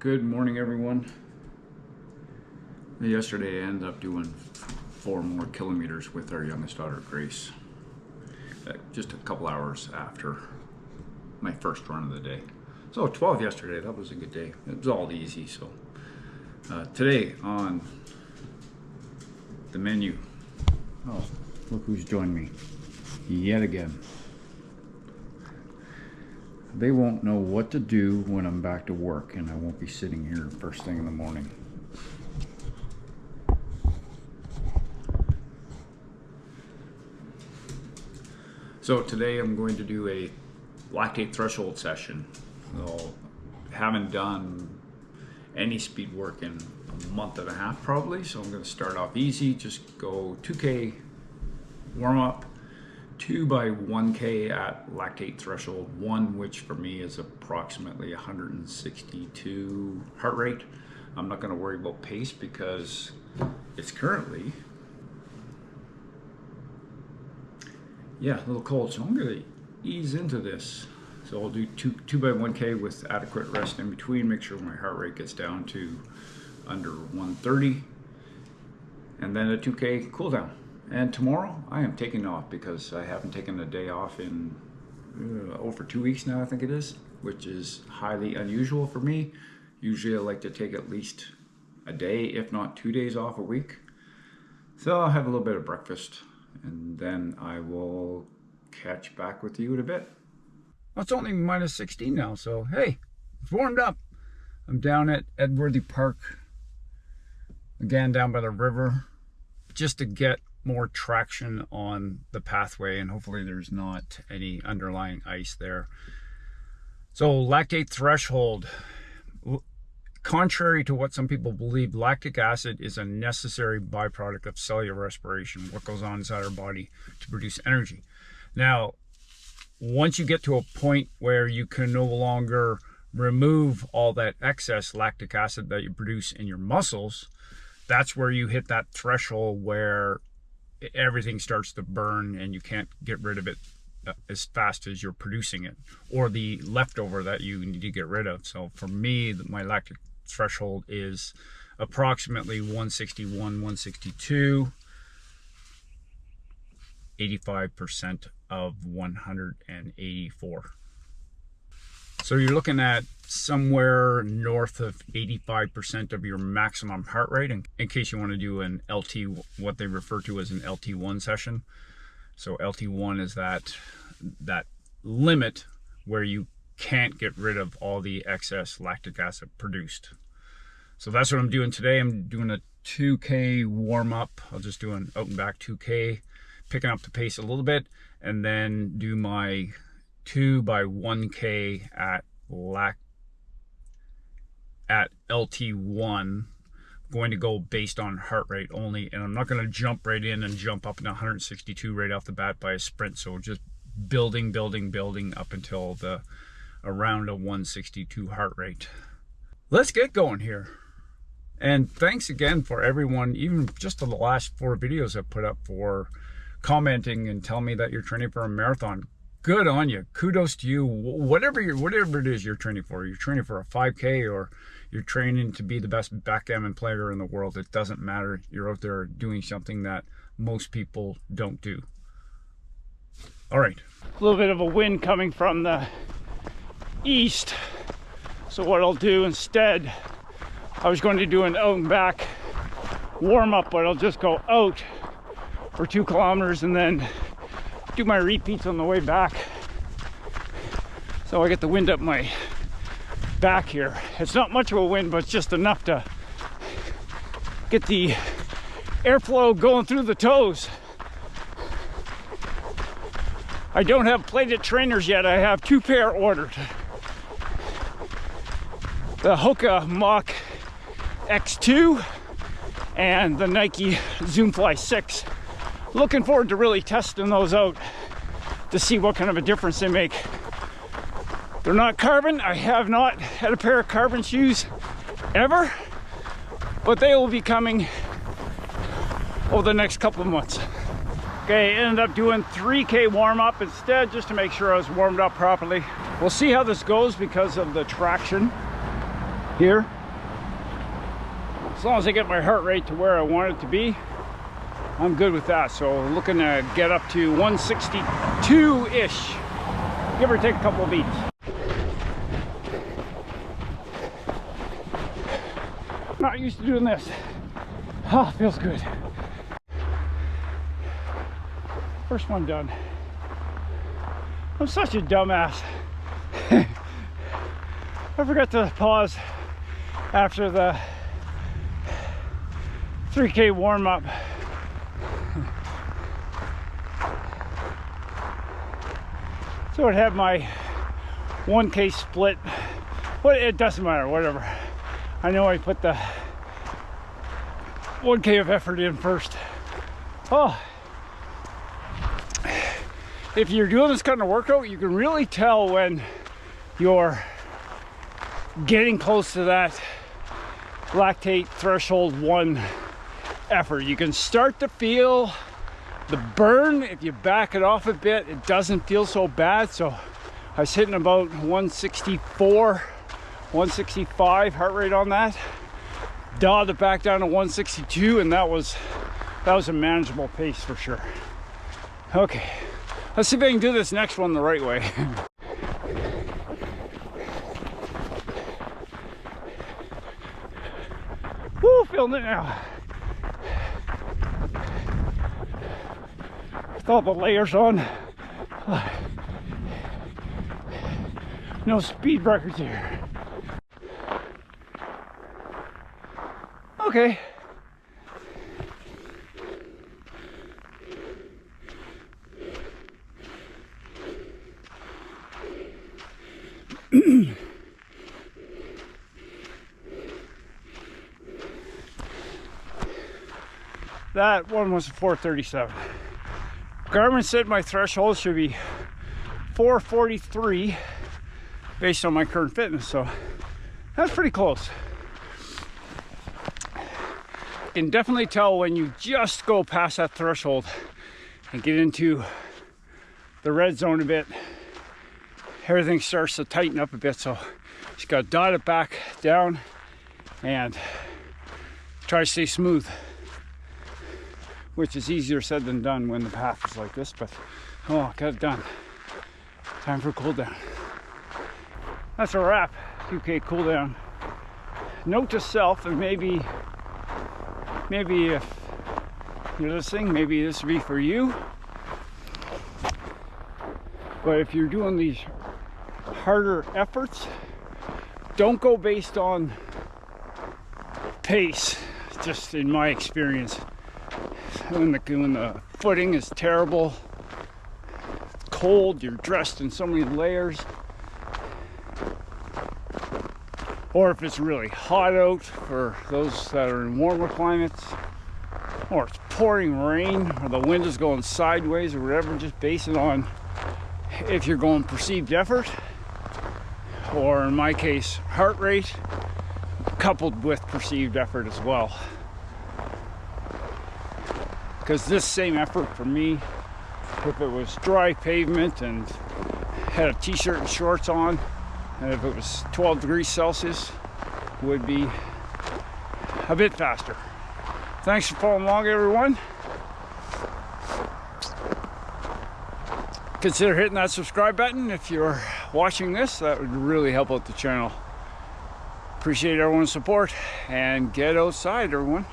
Good morning, everyone. Yesterday I ended up doing 4 more kilometers with our youngest daughter, Grace. Just a couple hours after my first run of the day. So 12 yesterday, that was a good day. It was all easy. So today on the menu, oh, look who's joined me yet again. They won't know what to do when I'm back to work and I won't be sitting here first thing in the morning. So today I'm going to do a lactate threshold session. So haven't done any speed work in a month and a half probably, so I'm going to start off easy, just go 2K warm up, 2 by 1K at lactate threshold 1, which for me is approximately 162 heart rate. I'm not going to worry about pace because it's currently, a little cold. So I'm going to ease into this. So I'll do 2 by 1K with adequate rest in between, make sure my heart rate gets down to under 130, and then a 2K cool down. And tomorrow I am taking off because I haven't taken a day off in over 2 weeks now, I think it is, which is highly unusual for me. Usually I like to take at least a day, if not 2 days off a week. So I'll have a little bit of breakfast and then I will catch back with you in a bit. Well, it's only minus 16 now, so hey, it's warmed up. I'm down at Edworthy Park, again down by the river, just to get more traction on the pathway, and hopefully there's not any underlying ice there. So lactate threshold, contrary to what some people believe, lactic acid is a necessary byproduct of cellular respiration, what goes on inside our body to produce energy. Now, once you get to a point where you can no longer remove all that excess lactic acid that you produce in your muscles, that's where you hit that threshold where everything starts to burn and you can't get rid of it as fast as you're producing it, or the leftover that you need to get rid of. So for me, my lactic threshold is approximately 161, 162, 85% of 184. So you're looking at somewhere north of 85% of your maximum heart rate, in case you want to do an LT, what they refer to as an LT1 session. So LT1 is that limit where you can't get rid of all the excess lactic acid produced. So that's what I'm doing today. I'm doing a 2K warm up. I'll just do an out and back 2K, picking up the pace a little bit, and then do my 2 by 1K at LT1, going to go based on heart rate only, and I'm not going to jump right in and jump up to 162 right off the bat by a sprint. So just building up until around a 162 heart rate. Let's get going here. And thanks again for everyone, even just for the last 4 videos I've put up, for commenting and telling me that you're training for a marathon. Good on you. Kudos to you. Whatever it is you're training for. You're training for a 5K or you're training to be the best backgammon player in the world. It doesn't matter. You're out there doing something that most people don't do. All right. A little bit of a wind coming from the east. So what I'll do instead, I was going to do an out and back warm up, but I'll just go out for 2 kilometers and then do my repeats on the way back, so I get the wind up my back here. It's not much of a wind, but it's just enough to get the airflow going through the toes. I don't have plated trainers yet. I have 2 pair ordered. The Hoka Mach X2 and the Nike Zoomfly 6. Looking forward to really testing those out to see what kind of a difference they make. They're not carbon. I have not had a pair of carbon shoes ever, but they will be coming over the next couple of months. Okay, ended up doing 3K warm up instead, just to make sure I was warmed up properly. We'll see how this goes because of the traction. here. As long as I get my heart rate to where I want it to be, I'm good with that. So looking to get up to 162-ish, give or take a couple of beats. Not used to doing this. Oh, feels good. First one done. I'm such a dumbass. I forgot to pause after the 3K warm-up. So I'd have my 1K split. Well, it doesn't matter, whatever. I know I put the 1K of effort in first. Oh, if you're doing this kind of workout, you can really tell when you're getting close to that lactate threshold 1 effort. You can start to feel the burn. If you back it off a bit, it doesn't feel so bad. So I was hitting about 164, 165 heart rate on that. Dialed it back down to 162, and that was a manageable pace for sure. Okay, let's see if I can do this next one the right way. Woo, feeling it now. With all the layers on. No speed breakers here. Okay. That one was 437. Garmin said my threshold should be 443 based on my current fitness, so that's pretty close. You can definitely tell when you just go past that threshold and get into the red zone a bit, everything starts to tighten up a bit. So just got to dot it back down and try to stay smooth, which is easier said than done when the path is like this, but oh, got it done. Time for a cool down. That's a wrap. 2K cool down. Note to self, and maybe if you're listening, maybe this would be for you. But if you're doing these harder efforts, don't go based on pace. Just in my experience, when the footing is terrible, it's cold, you're dressed in so many layers, or if it's really hot out for those that are in warmer climates, or it's pouring rain, or the wind is going sideways or whatever, just base it on if you're going perceived effort, or in my case, heart rate, coupled with perceived effort as well. Because this same effort for me, if it was dry pavement and had a t-shirt and shorts on, and if it was 12 degrees Celsius, would be a bit faster. Thanks for following along, everyone. Consider hitting that subscribe button if you're watching this. That would really help out the channel. Appreciate everyone's support, and get outside, everyone.